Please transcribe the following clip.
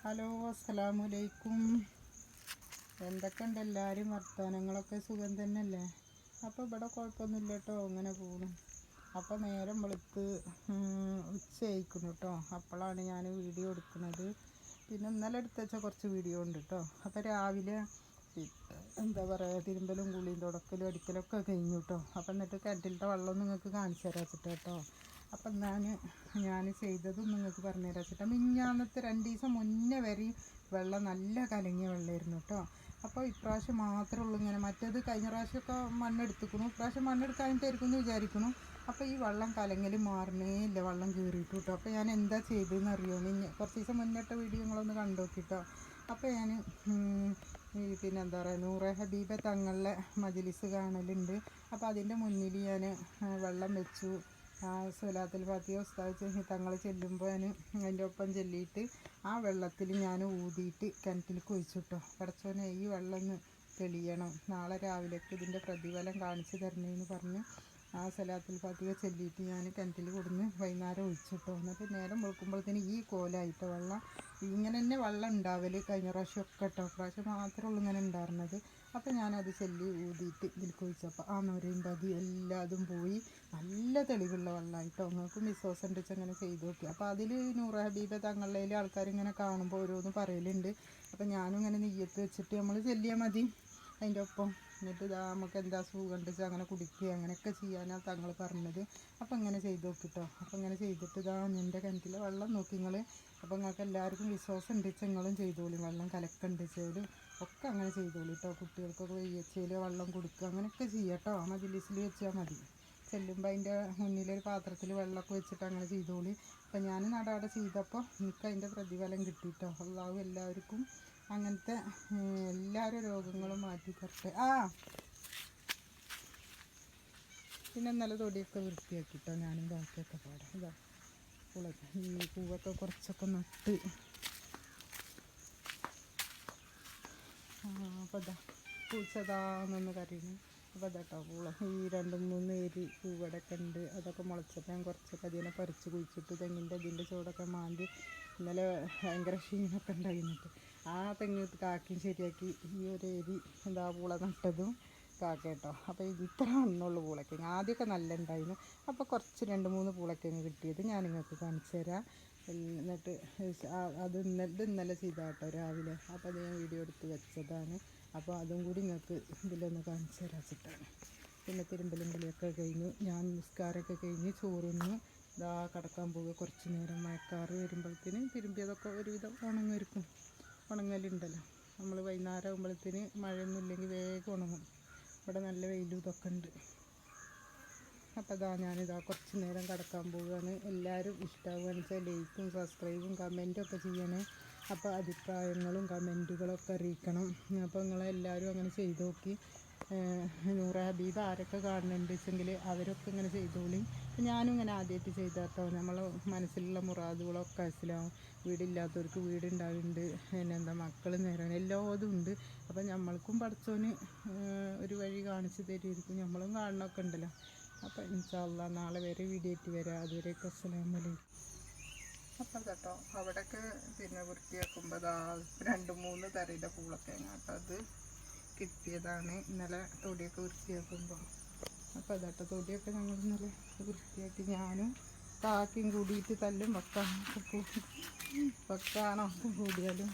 Hello, അസ്സലാമു അലൈക്കും. എന്തൊക്കെയുണ്ട് എല്ലാവരും വർത്തമാനങ്ങളൊക്കെ? സുഖം തന്നെയല്ലേ? അപ്പോൾ ഇവിടെ കുഴപ്പമൊന്നുമില്ല കേട്ടോ, അങ്ങനെ പോകണം. അപ്പോൾ നേരം വെളുത്ത് ഉച്ചയായിക്കുന്നു കേട്ടോ. അപ്പോഴാണ് ഞാൻ വീഡിയോ എടുക്കുന്നത്. പിന്നെ ഇന്നലെ എടുത്ത് വെച്ച കുറച്ച് വീഡിയോ ഉണ്ട് കേട്ടോ. അപ്പോൾ രാവിലെ എന്താ പറയുക, തിരുമ്പലും കുളിയും തുടക്കലും അടിക്കലൊക്കെ കഴിഞ്ഞു കേട്ടോ. അപ്പം എന്നിട്ട് കിണറ്റിലത്തെ വെള്ളം നിങ്ങൾക്ക് കാണിച്ചു തരാൻ വെച്ചിട്ട് കേട്ടോ. അപ്പം ഞാൻ ചെയ്തതും നിങ്ങൾക്ക് പറഞ്ഞു തരാൻ വെച്ചിട്ട്. മിഞ്ഞാന്നത്തെ 2 ദിവസം മുന്നേ വരെ വെള്ളം നല്ല കലങ്ങിയ വെള്ളമായിരുന്നു കേട്ടോ. അപ്പോൾ ഇപ്രാവശ്യം മാത്രമേ ഉള്ളൂ ഇങ്ങനെ. മറ്റേത് കഴിഞ്ഞ പ്രാവശ്യമൊക്കെ മണ്ണെടുത്തിക്കണു, ഇപ്രാവശ്യം മണ്ണെടുക്കാനായിട്ടായിരിക്കും എന്ന് വിചാരിക്കുന്നു. അപ്പോൾ ഈ വെള്ളം കലങ്ങൽ മാറണേ ഇല്ല, വെള്ളം കയറിയിട്ട് കേട്ടോ. അപ്പോൾ ഞാൻ എന്താ ചെയ്തതെന്ന് അറിയുമോ? കുറച്ച് ദിവസം മുന്നിട്ട വീഡിയോ നിങ്ങളൊന്ന് കണ്ടു നോക്കിട്ടോ. അപ്പോൾ ഞാൻ പിന്നെ എന്താ പറയുക, നൂറെ ഹബീബ തങ്ങളുടെ മജ്‌ലിസ് കാണലുണ്ട്. അപ്പോൾ അതിൻ്റെ മുന്നിൽ ഞാൻ വെള്ളം വെച്ചു. സ്വലാത്തുൽ ഫാത്തിഹ ഉസ്താദ് തങ്ങൾ ചെല്ലുമ്പോൾ ഞാൻ അതിൻ്റെ ഒപ്പം ചെല്ലിയിട്ട് ആ വെള്ളത്തിൽ ഞാൻ ഊതിയിട്ട് കിണറ്റിലേക്ക് ഒഴിച്ചു കേട്ടോ. പടച്ചോനെ, ഈ വെള്ളം ഒന്ന് തെളിയണം, നാളെ രാവിലേക്ക് ഇതിൻ്റെ പ്രതിഫലം കാണിച്ചു തരണേന്ന് പറഞ്ഞ് ആ സ്വലാത്തുൽ ഫാത്തിഹ ചൊല്ലിയിട്ട് ഞാൻ കിണറ്റിൽ കൊടുന്ന് വൈകുന്നേരം ഒഴിച്ചു കേട്ടോ. എന്നിട്ട് നേരം വെളുക്കുമ്പോഴത്തേന് ഈ കോലായിട്ട് വെള്ളം ഇങ്ങനെ തന്നെ വെള്ളം ഉണ്ടാവൽ കഴിഞ്ഞ പ്രാവശ്യമൊക്കെ കേട്ടോ. പ്രാവശ്യം മാത്രമേ ഉള്ളൂ ഇങ്ങനെ ഉണ്ടായിരുന്നത്. അപ്പോൾ ഞാനത് ചൊല്ലി ഊതിയിട്ട് ഇതിലേക്ക് ഒഴിച്ചപ്പോൾ ആ നൊരയും പതി എല്ലാതും പോയി നല്ല തെളിവുള്ള വെള്ളമായിട്ടോ. നിങ്ങൾക്കും വിശ്വാസം ഉണ്ടെച്ച് അങ്ങനെ ചെയ്ത് നോക്കി. അപ്പോൾ അതിൽ നൂറ ഹബീബ തങ്ങളിലെ ആൾക്കാരിങ്ങനെ കാണുമ്പോൾ ഓരോന്ന് പറയലുണ്ട്. അപ്പോൾ ഞാനും ഇങ്ങനെ നെയ്യത്ത് വെച്ചിട്ട് നമ്മൾ ചൊല്ലിയാൽ മതി അതിൻ്റെ ഒപ്പം. എന്നിട്ട് നമുക്ക് എന്താ സുഖം ഉണ്ടെച്ചാൽ അങ്ങനെ കുടിക്കുക അങ്ങനെയൊക്കെ ചെയ്യാനാണ് തങ്ങൾ പറഞ്ഞത്. അപ്പോൾ ഇങ്ങനെ ചെയ്ത് നോക്കിട്ടോ. അപ്പോൾ ഇങ്ങനെ ചെയ്തിട്ട് എൻ്റെ കിണറ്റിലെ വെള്ളം നോക്കി നിങ്ങൾ. അപ്പോൾ നിങ്ങൾക്ക് എല്ലാവർക്കും വിശ്വാസം ഉണ്ടെച്ച് നിങ്ങളും ചെയ്തോളി. വെള്ളം കലക്കുണ്ടെച്ചാലും ഒക്കെ അങ്ങനെ ചെയ്തോളൂ കേട്ടോ. കുട്ടികൾക്കൊക്കെ വെയ്യച്ചയിൽ വെള്ളം കൊടുക്കുക അങ്ങനെയൊക്കെ ചെയ്യാം കേട്ടോ. മജ്‌ലിസിൽ വെച്ചാൽ മതി. ചെല്ലുമ്പോൾ അതിൻ്റെ മുന്നിലൊരു പാത്രത്തിൽ വെള്ളമൊക്കെ വെച്ചിട്ട് അങ്ങനെ ചെയ്തോളി. അപ്പം ഞാൻ നടാടെ ചെയ്തപ്പോൾ എനിക്ക് അതിൻ്റെ പ്രതിഫലം കിട്ടിയിട്ടോ. അള്ളാഹു എല്ലാവർക്കും അങ്ങനത്തെ എല്ലാവരും രോഗങ്ങളും മാറ്റി തരട്ടെ. പിന്നെ ഇന്നലെ തൊടിയൊക്കെ വൃത്തിയാക്കിട്ടോ ഞാനും ബാക്കിയൊക്കെ പാടാം. ഇതാ ഈ പൂവൊക്കെ കുറച്ചൊക്കെ നട്ട്. അപ്പോൾ ഇതാ പൂച്ചതാന്നൊന്ന് കരയുന്നു. അപ്പോൾ അതാട്ടോ പൂള ഈ 2-3 ഏരി പൂവടൊക്കെ ഉണ്ട്. അതൊക്കെ മുളച്ചപ്പോൾ ഞാൻ കുറച്ചൊക്കെ അതിനെ പറിച്ച് കുഴിച്ചിട്ട് തെങ്ങിൻ്റെ ഇതിൻ്റെ ചുവടൊക്കെ മാന്തി. ഇന്നലെ ഭയങ്കര ക്ഷീണമൊക്കെ ഉണ്ടായിരുന്നിട്ട് ആ തെങ്ങ് കാക്കിയും ശരിയാക്കി ഈ ഒരു ഏരി എന്താ പൂള നട്ടതും കാക്ക കേട്ടോ. അപ്പോൾ ഇത്ര എണ്ണുള്ളൂ പൂളക്കിഴങ്ങ്. ആദ്യമൊക്കെ നല്ല ഉണ്ടായിരുന്നു. അപ്പോൾ കുറച്ച് 2-3 പൂളക്കിഴങ്ങ് കിട്ടിയത് ഞാൻ നിങ്ങൾക്ക് കാണിച്ചു തരാം. എന്നിട്ട് അത് ഇന്നലെ ചെയ്താട്ടോ രാവിലെ. അപ്പോൾ അത് ഞാൻ വീഡിയോ എടുത്ത് വെച്ചതാണ്. അപ്പോൾ അതും കൂടി നിങ്ങൾക്ക് ഇതിലൊന്ന് കാണിച്ചു തരാൻ വെച്ചിട്ടാണ്. പിന്നെ തിരുമ്പലും കുളിയൊക്കെ കഴിഞ്ഞു. ഞാൻ നിസ്കാരമൊക്കെ കഴിഞ്ഞ് ചോറുന്ന് ഇതാ കിടക്കാൻ പോകുക. കുറച്ച് നേരം മഴക്കാറ് വരുമ്പോഴത്തേന് തിരുമ്പിയതൊക്കെ ഒരുവിധം ഉണങ്ങലുണ്ടല്ലോ. നമ്മൾ വൈകുന്നേരം ആകുമ്പോഴത്തേന് മഴയൊന്നും ഇല്ലെങ്കിൽ വേഗം ഉണങ്ങും. ഇവിടെ നല്ല വെയിലും ഇതൊക്കെ ഉണ്ട്. അപ്പോൾ ഞാനിതാ കുറച്ച് നേരം കിടക്കാൻ പോവുകയാണ്. എല്ലാവരും ഇഷ്ടമാവുകയെന്ന് വെച്ചാൽ ലൈക്കും സബ്സ്ക്രൈബും കമൻറ്റും ഒക്കെ ചെയ്യണേ. അപ്പോൾ അഭിപ്രായങ്ങളും കമൻറ്റുകളൊക്കെ അറിയിക്കണം. അപ്പോൾ നിങ്ങളെല്ലാവരും അങ്ങനെ ചെയ്ത് നോക്കി. നൂറ ഹബീബ ആരൊക്കെ കാണുന്നുണ്ട് വെച്ചെങ്കിൽ അവരൊക്കെ ഇങ്ങനെ ചെയ്തോളി. ഞാനും ഇങ്ങനെ ആദ്യമായിട്ട് ചെയ്താട്ടോ. നമ്മൾ മനസ്സിലുള്ള മുറാദുകളൊക്കെ മനസ്സിലാവും. വീടില്ലാത്തവർക്ക് വീടുണ്ടാവുന്നുണ്ട്, പിന്നെന്താ മക്കൾ നേരം എല്ലാതും ഉണ്ട്. അപ്പം നമ്മൾക്കും പഠിച്ചോന് ഒരു വഴി കാണിച്ച് തരുമായിരിക്കും. നമ്മളും കാണണമൊക്കെ ഉണ്ടല്ലോ. അപ്പോൾ ഇൻഷാ അല്ലാഹ് നാളെ വരെ വീഡിയോ ആയിട്ട് വരാം. അതുവരെയൊക്കെ അസ്സലാമു അലൈക്കും. അപ്പം കേട്ടോ അവിടെയൊക്കെ പിന്നെ വൃത്തിയാക്കുമ്പോൾ 2-3 തരയുടെ പൂളക്കിഴങ്ങ് കേട്ടോ. അത് കിട്ടിയതാണ് ഇന്നലെ തൊടിയൊക്കെ വൃത്തിയാക്കുമ്പോൾ. അപ്പോൾ അതാട്ടോ തൊടിയൊക്കെ ഞങ്ങൾ ഇന്നലെ വൃത്തിയാക്കി ഞാനും കാക്കയും കൂടിയിട്ട് തല്ലും വെക്കാണോ കൂടിയാലും